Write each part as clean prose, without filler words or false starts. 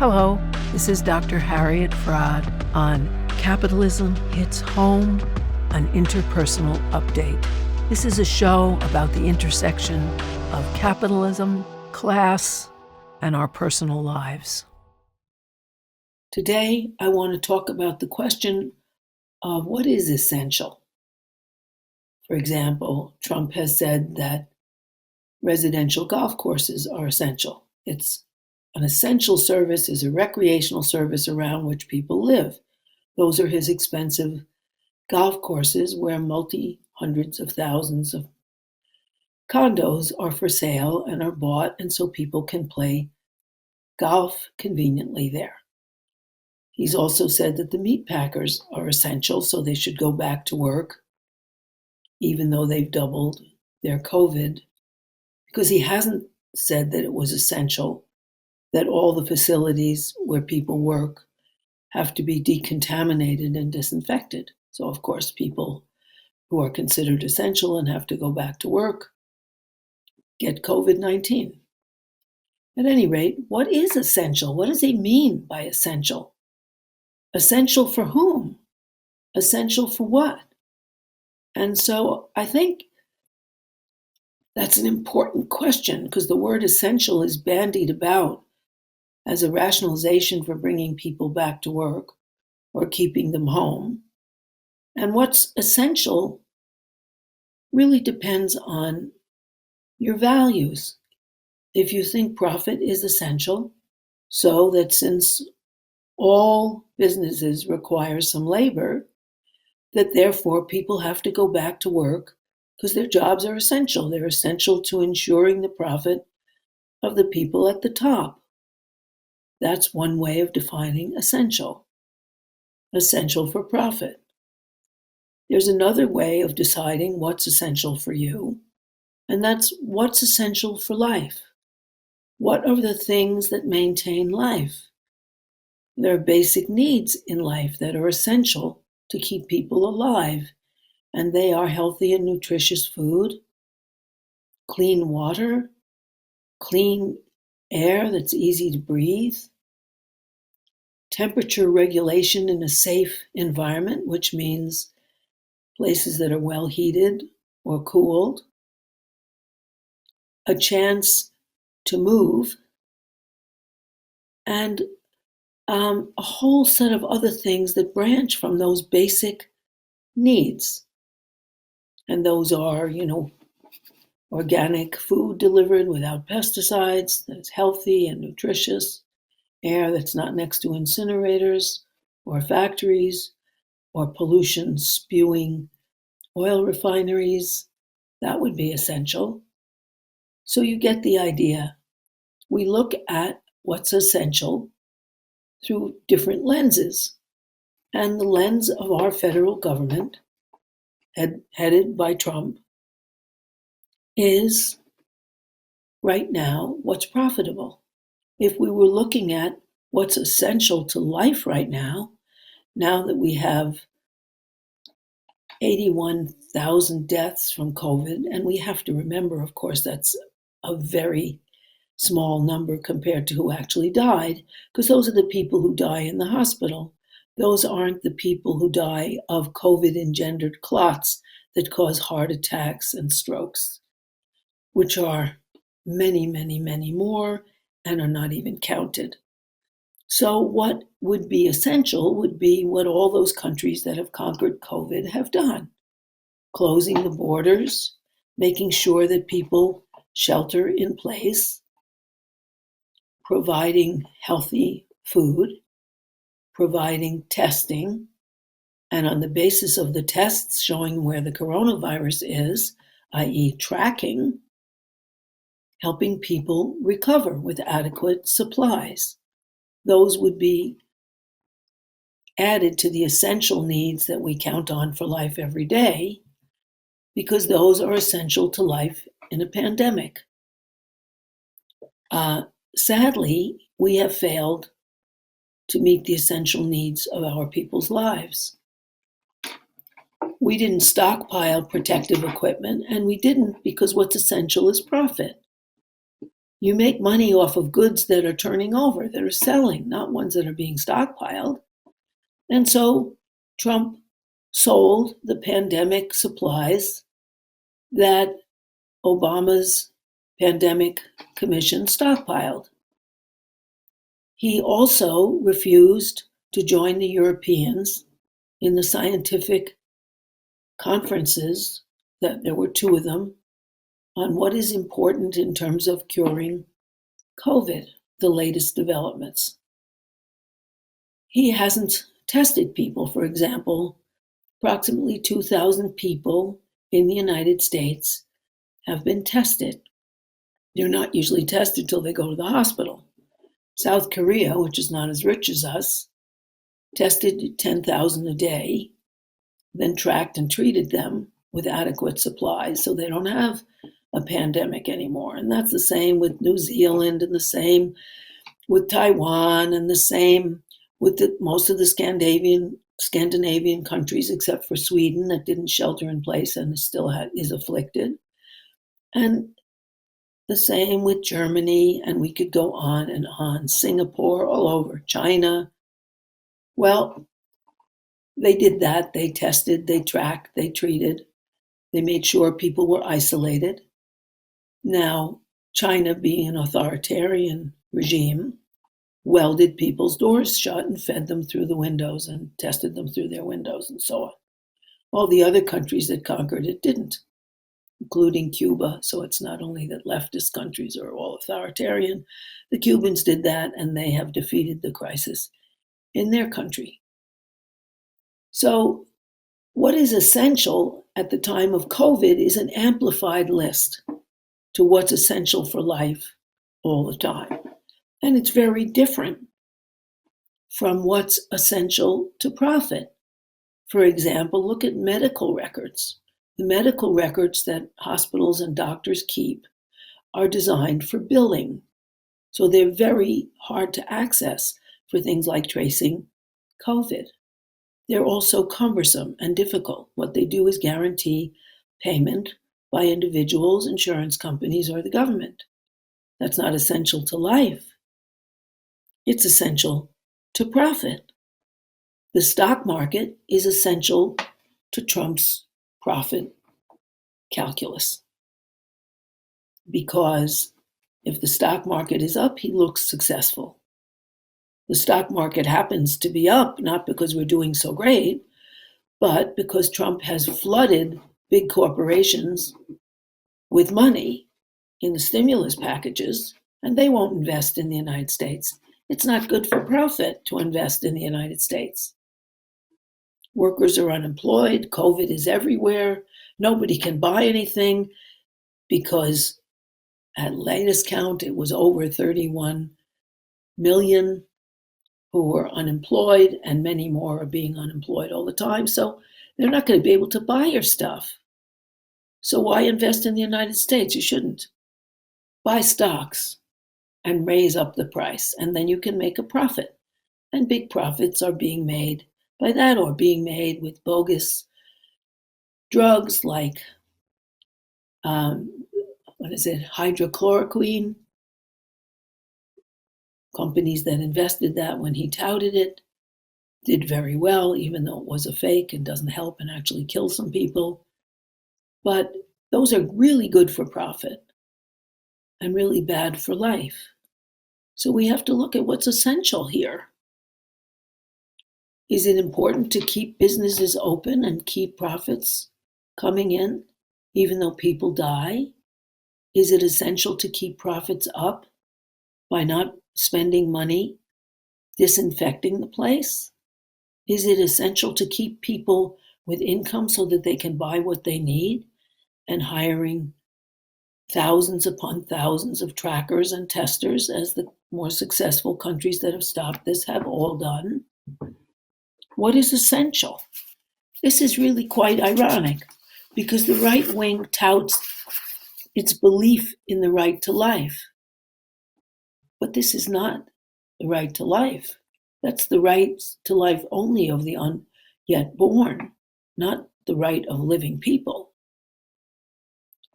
Hello, this is Dr. Harriet Fraad on Capitalism Hits Home, an interpersonal update. This is a show about the intersection of capitalism, class, and our personal lives. Today, I want to talk about the question of what is essential. For example, Trump has said that residential golf courses are essential. It's an essential service is a recreational service around which people live. Those are his expensive golf courses where hundreds of thousands of condos are for sale and are bought, and so people can play golf conveniently there. He's also said that the meat packers are essential, so they should go back to work, even though they've doubled their COVID, because he hasn't said that it was essential that all the facilities where people work have to be decontaminated and disinfected. So, of course, people who are considered essential and have to go back to work get COVID-19. At any rate, what is essential? What does he mean by essential? Essential for whom? Essential for what? And so I think that's an important question, because the word essential is bandied about as a rationalization for bringing people back to work or keeping them home. And what's essential really depends on your values. If you think profit is essential, so that since all businesses require some labor, that therefore people have to go back to work because their jobs are essential. They're essential to ensuring the profit of the people at the top. That's one way of defining essential. Essential for profit. There's another way of deciding what's essential for you, and that's what's essential for life. What are the things that maintain life? There are basic needs in life that are essential to keep people alive, and they are healthy and nutritious food, clean water, clean air that's easy to breathe, temperature regulation in a safe environment, which means places that are well heated or cooled, a chance to move, and a whole set of other things that branch from those basic needs. And those are, organic food delivered without pesticides, that's healthy and nutritious, air that's not next to incinerators or factories or pollution spewing oil refineries. That would be essential. So you get the idea. We look at what's essential through different lenses. And the lens of our federal government, headed by Trump, is right now what's profitable. If we were looking at what's essential to life right now that we have 81,000 deaths from COVID, and we have to remember, of course, that's a very small number compared to who actually died, because those are the people who die in the hospital. Those aren't the people who die of COVID-engendered clots that cause heart attacks and strokes, which are many, many, many more and are not even counted. So what would be essential would be what all those countries that have conquered COVID have done. Closing the borders, making sure that people shelter in place, providing healthy food, providing testing, and on the basis of the tests showing where the coronavirus is, i.e. tracking, helping people recover with adequate supplies. Those would be added to the essential needs that we count on for life every day, because those are essential to life in a pandemic. Sadly, we have failed to meet the essential needs of our people's lives. We didn't stockpile protective equipment, and we didn't because what's essential is profit. You make money off of goods that are turning over, that are selling, not ones that are being stockpiled. And so Trump sold the pandemic supplies that Obama's pandemic commission stockpiled. He also refused to join the Europeans in the scientific conferences, that there were two of them, on what is important in terms of curing COVID, the latest developments. He hasn't tested people. For example, approximately 2,000 people in the United States have been tested. They're not usually tested till they go to the hospital. South Korea, which is not as rich as us, tested 10,000 a day, then tracked and treated them with adequate supplies, so they don't have a pandemic anymore. And that's the same with New Zealand, and the same with Taiwan, and the same with most of the Scandinavian countries, except for Sweden, that didn't shelter in place and still is afflicted. And the same with Germany, and we could go on and on. Singapore, all over, China. Well, they did that. They tested, they tracked, they treated. They made sure people were isolated. Now, China, being an authoritarian regime, welded people's doors shut and fed them through the windows and tested them through their windows and so on. All the other countries that conquered it didn't, including Cuba. So it's not only that leftist countries are all authoritarian. The Cubans did that, and they have defeated the crisis in their country. So what is essential at the time of COVID is an amplified list to what's essential for life all the time. And it's very different from what's essential to profit. For example, look at medical records. The medical records that hospitals and doctors keep are designed for billing. So they're very hard to access for things like tracing COVID. They're also cumbersome and difficult. What they do is guarantee payment by individuals, insurance companies, or the government. That's not essential to life. It's essential to profit. The stock market is essential to Trump's profit calculus. Because if the stock market is up, he looks successful. The stock market happens to be up, not because we're doing so great, but because Trump has flooded big corporations with money in the stimulus packages, and they won't invest in the United States. It's not good for profit to invest in the United States. Workers are unemployed. COVID is everywhere. Nobody can buy anything because at latest count, it was over 31 million who were unemployed, and many more are being unemployed all the time. So they're not going to be able to buy your stuff. So why invest in the United States? You shouldn't. Buy stocks and raise up the price, and then you can make a profit. And big profits are being made by that, or being made with bogus drugs like, hydrochloroquine. Companies that invested that when he touted it did very well, even though it was a fake and doesn't help and actually kills some people. But those are really good for profit and really bad for life. So we have to look at what's essential here. Is it important to keep businesses open and keep profits coming in, even though people die? Is it essential to keep profits up by not spending money disinfecting the place? Is it essential to keep people with income so that they can buy what they need, and hiring thousands upon thousands of trackers and testers, as the more successful countries that have stopped this have all done? What is essential? This is really quite ironic, because the right wing touts its belief in the right to life. But this is not the right to life. That's the right to life only of the yet born, not the right of living people.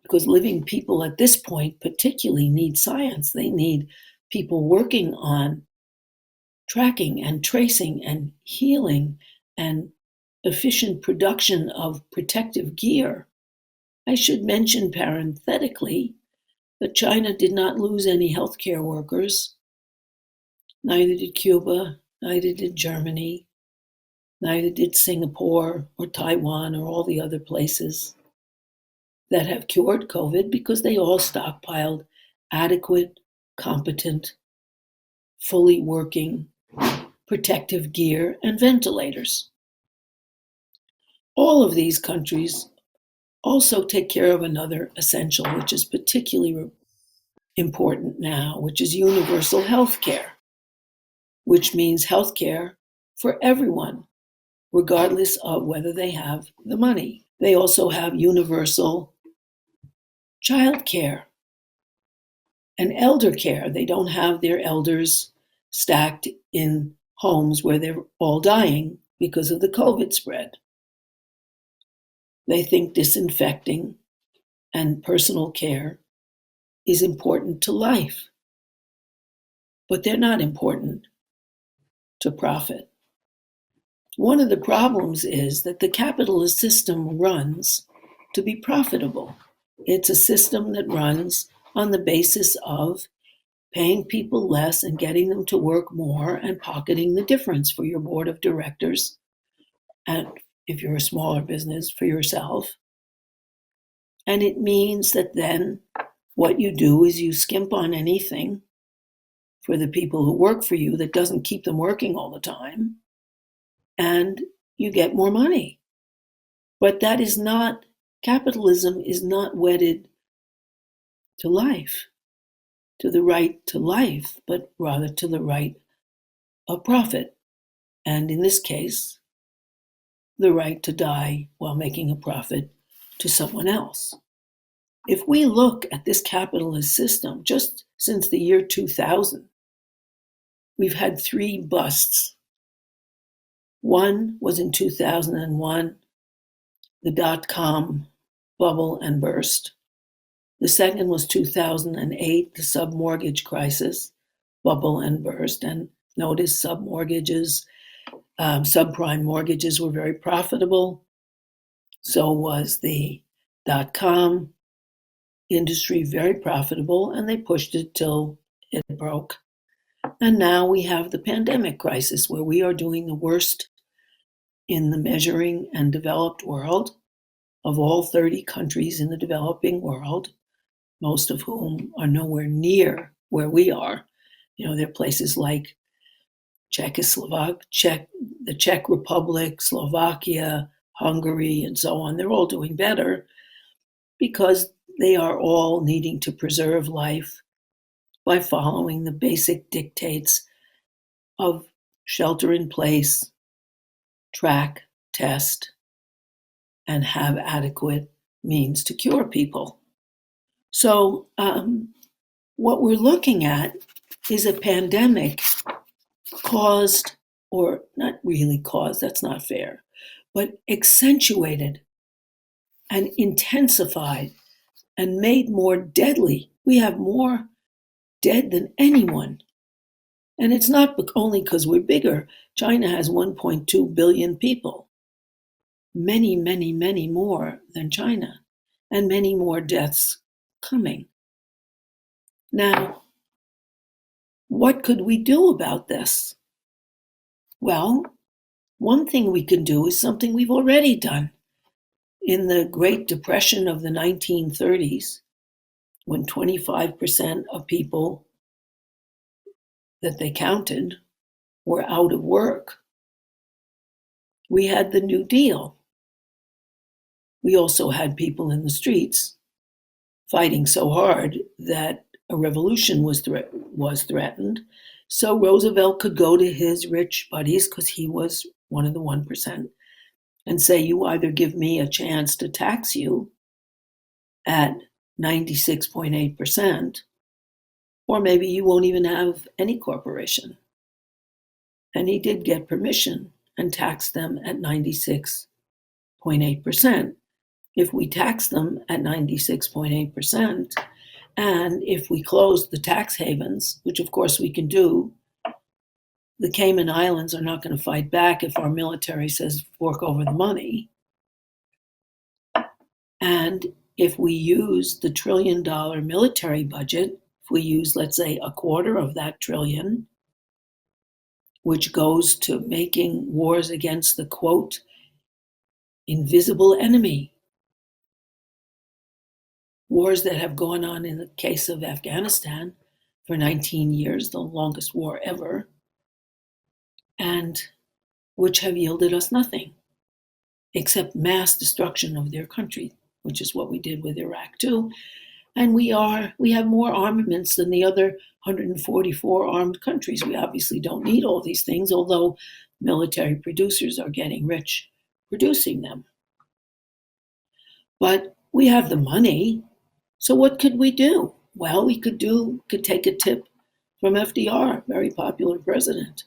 because living people at this point particularly need science. They need people working on tracking and tracing and healing and efficient production of protective gear. I should mention parenthetically that China did not lose any healthcare workers. Neither did Cuba, neither did Germany, neither did Singapore or Taiwan or all the other places that have cured COVID, because they all stockpiled adequate, competent, fully working protective gear and ventilators. All of these countries also take care of another essential, which is particularly important now, which is universal health care, which means health care for everyone, regardless of whether they have the money. They also have universal child care and elder care. They don't have their elders stacked in homes where they're all dying because of the COVID spread. They think disinfecting and personal care is important to life, but they're not important to profit. One of the problems is that the capitalist system runs to be profitable. It's a system that runs on the basis of paying people less and getting them to work more and pocketing the difference for your board of directors, and if you're a smaller business, for yourself. And it means that then what you do is you skimp on anything for the people who work for you that doesn't keep them working all the time, and you get more money. But that is not, capitalism is not wedded to life, to the right to life, but rather to the right of profit. And in this case, the right to die while making a profit to someone else. If we look at this capitalist system, just since the year 2000, we've had 3 busts. One was in 2001, the dot-com bubble and burst. The second was 2008, the submortgage crisis, bubble and burst. And notice subprime mortgages were very profitable. So was the dot-com industry, very profitable, and they pushed it till it broke. And now we have the pandemic crisis, where we are doing the worst in the measuring and developed world of all 30 countries in the developing world, most of whom are nowhere near where we are. There are places like the Czech Republic, Slovakia, Hungary, and so on. They're all doing better because they are all needing to preserve life by following the basic dictates of shelter in place, track, test, and have adequate means to cure people. So what we're looking at is a pandemic caused, or not really caused, that's not fair, but accentuated and intensified and made more deadly. We have more dead than anyone. And it's not only because we're bigger. China has 1.2 billion people, many, many, many more than China, and many more deaths coming. Now, what could we do about this? Well, one thing we can do is something we've already done. In the Great Depression of the 1930s, when 25% of people that they counted were out of work, we had the New Deal. We also had people in the streets fighting so hard that a revolution was threatened. So Roosevelt could go to his rich buddies, because he was one of the 1%, and say, you either give me a chance to tax you at 96.8%, or maybe you won't even have any corporation. And he did get permission and taxed them at 96.8%. if we tax them at 96.8%, and if we close the tax havens, which of course we can do, the Cayman Islands are not going to fight back if our military says fork over the money. And if we use the $1 trillion military budget, if we use, let's say, a quarter of that trillion, which goes to making wars against the, quote, invisible enemy, wars that have gone on in the case of Afghanistan for 19 years, the longest war ever, and which have yielded us nothing except mass destruction of their country, which is what we did with Iraq too. And we have more armaments than the other 144 armed countries. We obviously don't need all these things, although military producers are getting rich producing them. But we have the money. So what could we do? Well, we could take a tip from FDR, very popular president.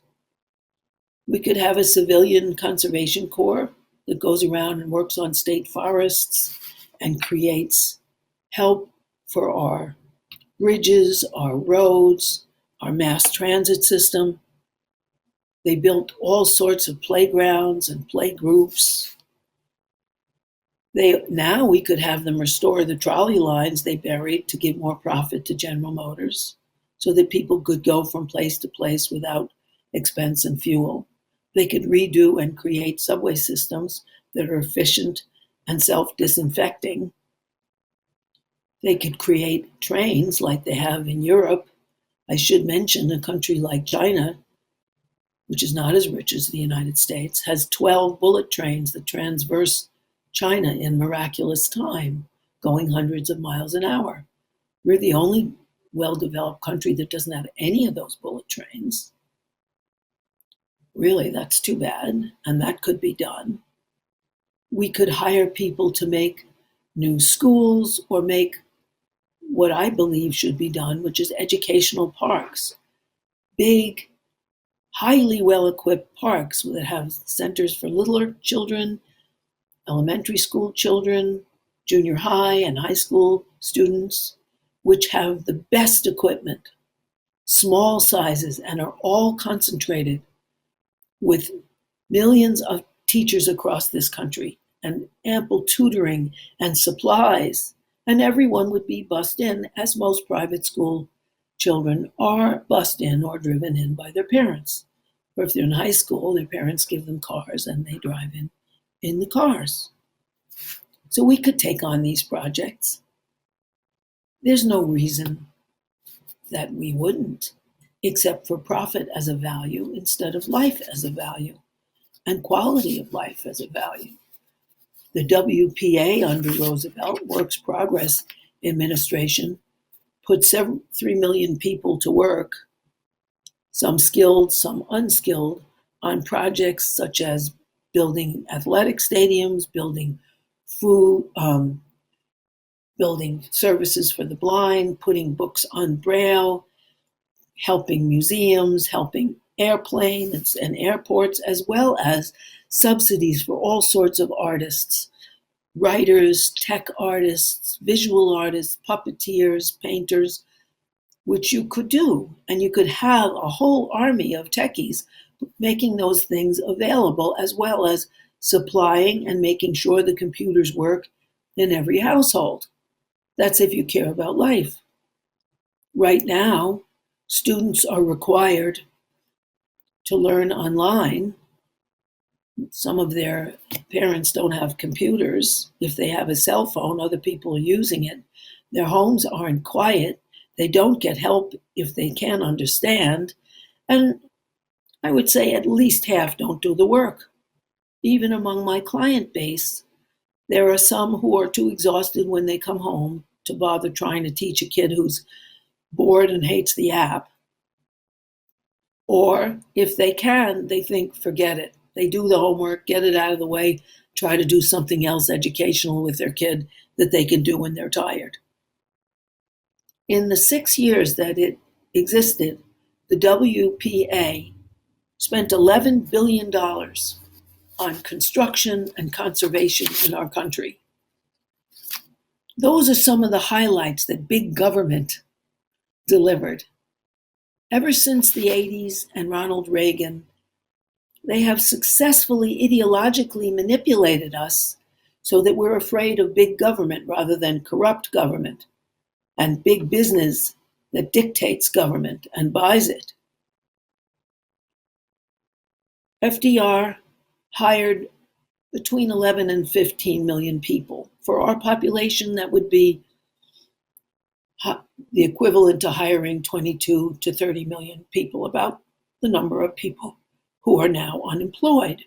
We could have a civilian conservation corps that goes around and works on state forests and creates help for our bridges, our roads, our mass transit system. They built all sorts of playgrounds and play groups. Now we could have them restore the trolley lines they buried to give more profit to General Motors so that people could go from place to place without expense and fuel. They could redo and create subway systems that are efficient and self-disinfecting. They could create trains like they have in Europe. I should mention a country like China, which is not as rich as the United States, has 12 bullet trains that transverse China in miraculous time, going hundreds of miles an hour. We're the only well-developed country that doesn't have any of those bullet trains. Really, that's too bad, and that could be done. We could hire people to make new schools or make what I believe should be done, which is educational parks. Big, highly well-equipped parks that have centers for littler children, elementary school children, junior high and high school students, which have the best equipment, small sizes, and are all concentrated with millions of teachers across this country and ample tutoring and supplies, and everyone would be bussed in, as most private school children are bussed in or driven in by their parents. Or if they're in high school, their parents give them cars and they drive in the cars. So we could take on these projects. There's no reason that we wouldn't, except for profit as a value instead of life as a value and quality of life as a value. The WPA under Roosevelt, Works Progress Administration, put 3 million people to work, some skilled, some unskilled, on projects such as building athletic stadiums, building food, building services for the blind, putting books on Braille, helping museums, helping airplanes and airports, as well as subsidies for all sorts of artists, writers, tech artists, visual artists, puppeteers, painters, which you could do. And you could have a whole army of techies making those things available, as well as supplying and making sure the computers work in every household. That's if you care about life. Right now, students are required to learn online. Some of their parents don't have computers. If they have a cell phone, other people are using it. Their homes aren't quiet. They don't get help if they can't understand. And I would say at least half don't do the work. Even among my client base, there are some who are too exhausted when they come home to bother trying to teach a kid who's bored and hates the app. Or if they can, they think, forget it. They do the homework, get it out of the way, try to do something else educational with their kid that they can do when they're tired. In the 6 years that it existed, the WPA spent $11 billion on construction and conservation in our country. Those are some of the highlights that big government delivered. Ever since the 80s and Ronald Reagan, they have successfully ideologically manipulated us so that we're afraid of big government rather than corrupt government and big business that dictates government and buys it. FDR hired between 11 and 15 million people. For our population, that would be the equivalent to hiring 22 to 30 million people, about the number of people who are now unemployed.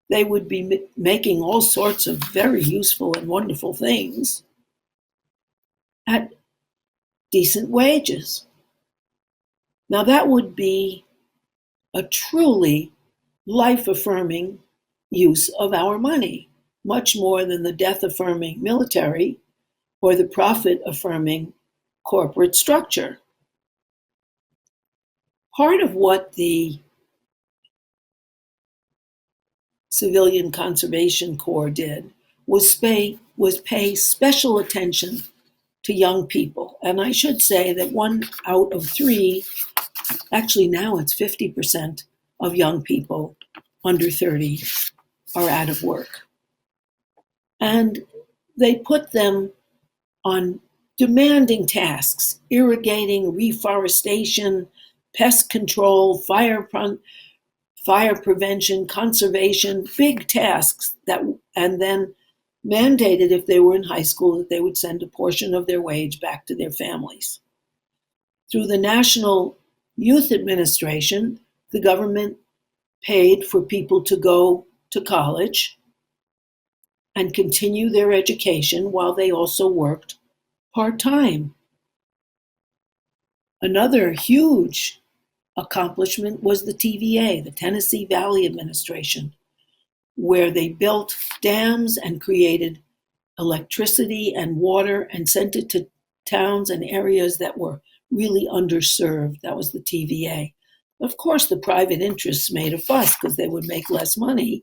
They would be making all sorts of very useful and wonderful things at decent wages. Now, that would be a truly life-affirming use of our money, much more than the death-affirming military or the profit-affirming corporate structure. Part of what the Civilian Conservation Corps did was pay special attention to young people. And I should say that 1 out of 3, actually now it's 50% of young people under 30 are out of work. And they put them on demanding tasks: irrigating, reforestation, pest control, fire prevention, conservation, big tasks and then mandated, if they were in high school, that they would send a portion of their wage back to their families. Through the National Youth Administration, the government paid for people to go to college and continue their education while they also worked part-time. Another huge accomplishment was the TVA, the Tennessee Valley Administration, where they built dams and created electricity and water and sent it to towns and areas that were really underserved. That was the TVA. Of course, the private interests made a fuss because they would make less money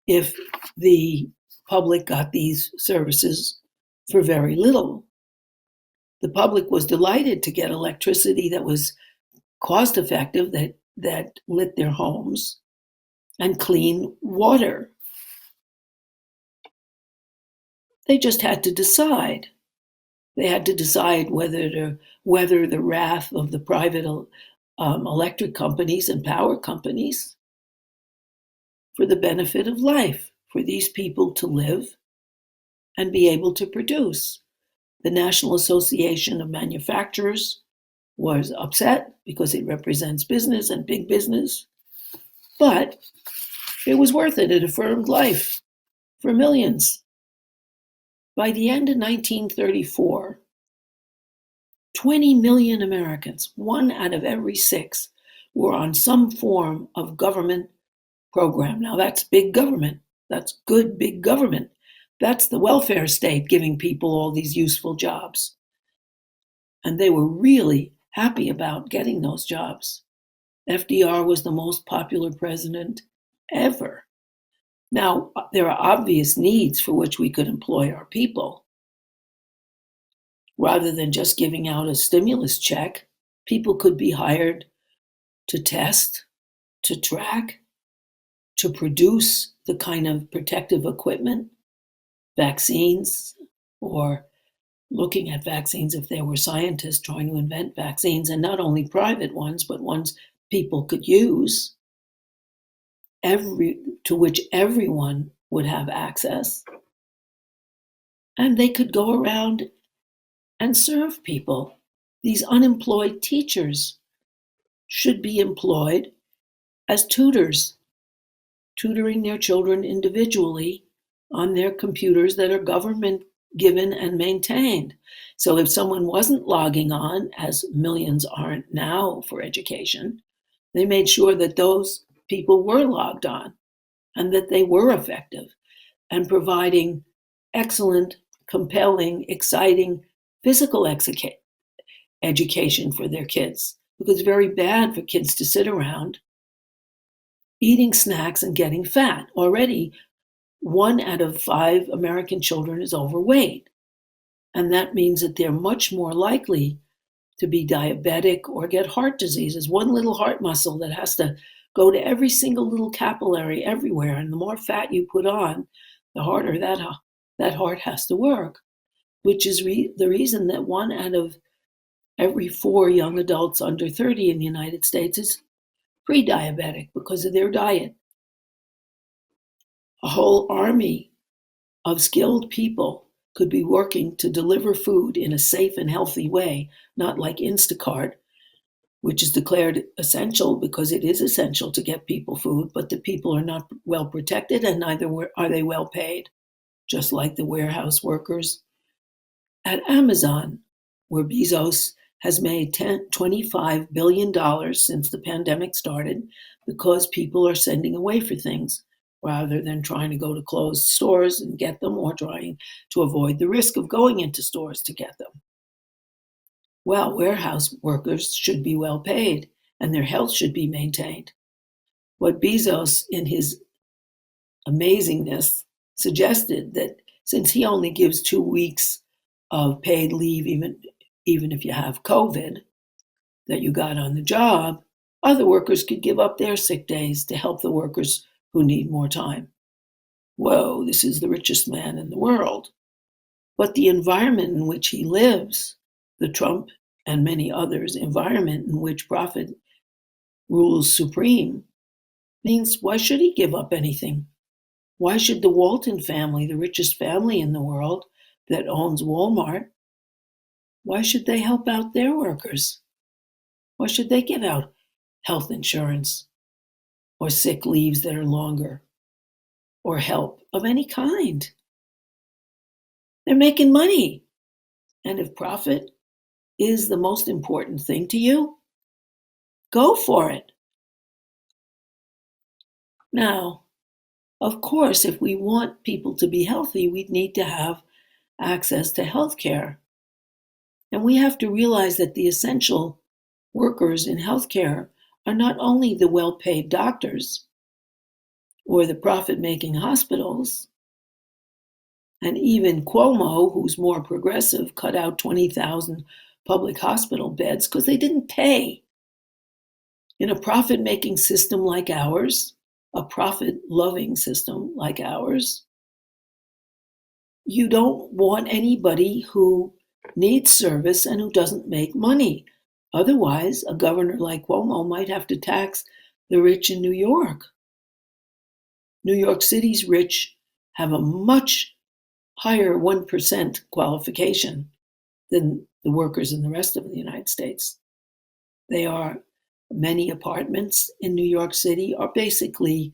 if the public got these services for very little. The public was delighted to get electricity that was cost effective, that lit their homes, and clean water. They just had to decide. They had to decide whether to weather the wrath of the private electric companies and power companies for the benefit of life, for these people to live and be able to produce. The National Association of Manufacturers was upset because it represents business and big business, but it was worth it. It affirmed life for millions. By the end of 1934, 20 million Americans, 1 out of every 6, were on some form of government program. Now that's big government. That's good big government. That's the welfare state giving people all these useful jobs. And they were really happy about getting those jobs. FDR was the most popular president ever. Now, there are obvious needs for which we could employ our people. Rather than just giving out a stimulus check, people could be hired to test, to track, to produce the kind of protective equipment, vaccines, or looking at vaccines if there were scientists trying to invent vaccines, and not only private ones, but ones people could use, to which everyone would have access. And they could go around and serve people. These unemployed teachers should be employed as tutors, tutoring their children individually on their computers that are government given and maintained. So if someone wasn't logging on, as millions aren't now for education, they made sure that those people were logged on and that they were effective and providing excellent, compelling, exciting physical education for their kids. Because it's very bad for kids to sit around eating snacks and getting fat. Already, 1 out of 5 American children is overweight. And that means that they're much more likely to be diabetic or get heart disease. It's one little heart muscle that has to go to every single little capillary everywhere. And the more fat you put on, the harder that heart has to work, which is the reason that 1 out of every 4 young adults under 30 in the United States is pre-diabetic because of their diet. A whole army of skilled people could be working to deliver food in a safe and healthy way, not like Instacart, which is declared essential because it is essential to get people food, but the people are not well protected and neither are they well paid, just like the warehouse workers at Amazon, where Bezos has made $25 billion since the pandemic started because people are sending away for things rather than trying to go to closed stores and get them or trying to avoid the risk of going into stores to get them. Well, warehouse workers should be well paid and their health should be maintained. What Bezos, in his amazingness, suggested that since he only gives 2 weeks of paid leave, even if you have COVID that you got on the job, other workers could give up their sick days to help the workers who need more time. Whoa, this is the richest man in the world. But the environment in which he lives, the Trump and many others' environment in which profit rules supreme, means why should he give up anything? Why should the Walton family, the richest family in the world that owns Walmart, why should they help out their workers? Why should they give out health insurance or sick leaves that are longer or help of any kind? They're making money. And if profit is the most important thing to you, go for it. Now, of course, if we want people to be healthy, we need to have access to health care. And we have to realize that the essential workers in healthcare are not only the well-paid doctors or the profit-making hospitals, and even Cuomo, who's more progressive, cut out 20,000 public hospital beds because they didn't pay. In a profit-making system like ours, a profit-loving system like ours, you don't want anybody who needs service and who doesn't make money. Otherwise, a governor like Cuomo might have to tax the rich in New York. New York City's rich have a much higher 1% qualification than the workers in the rest of the United States. Many apartments in New York City are basically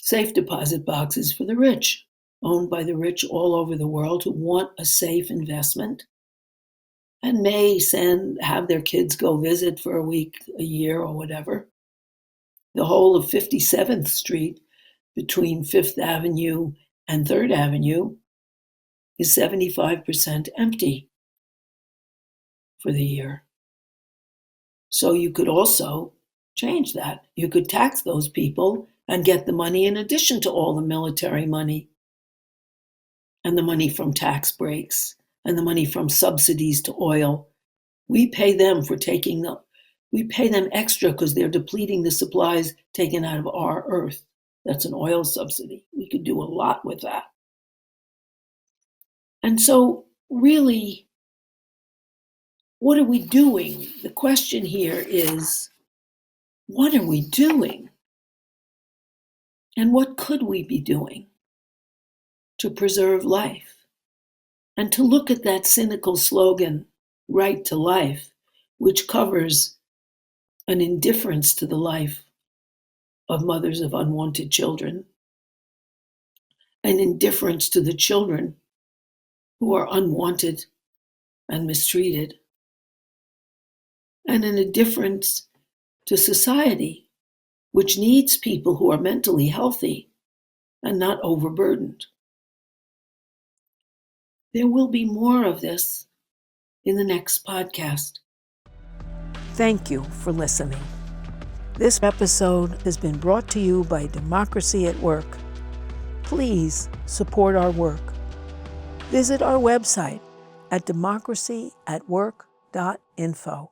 safe deposit boxes for the rich, owned by the rich all over the world who want a safe investment and may have their kids go visit for a week, a year, or whatever. The whole of 57th Street between 5th Avenue and 3rd Avenue is 75% empty for the year. So you could also change that. You could tax those people and get the money in addition to all the military money and the money from tax breaks and the money from subsidies to oil. We pay them extra because they're depleting the supplies taken out of our earth. That's an oil subsidy. We could do a lot with that. And so really, what are we doing? The question here is, what are we doing? And what could we be doing to preserve life? And to look at that cynical slogan, right to life, which covers an indifference to the life of mothers of unwanted children, an indifference to the children who are unwanted and mistreated, and an indifference to society, which needs people who are mentally healthy and not overburdened. There will be more of this in the next podcast. Thank you for listening. This episode has been brought to you by Democracy at Work. Please support our work. Visit our website at democracyatwork.info.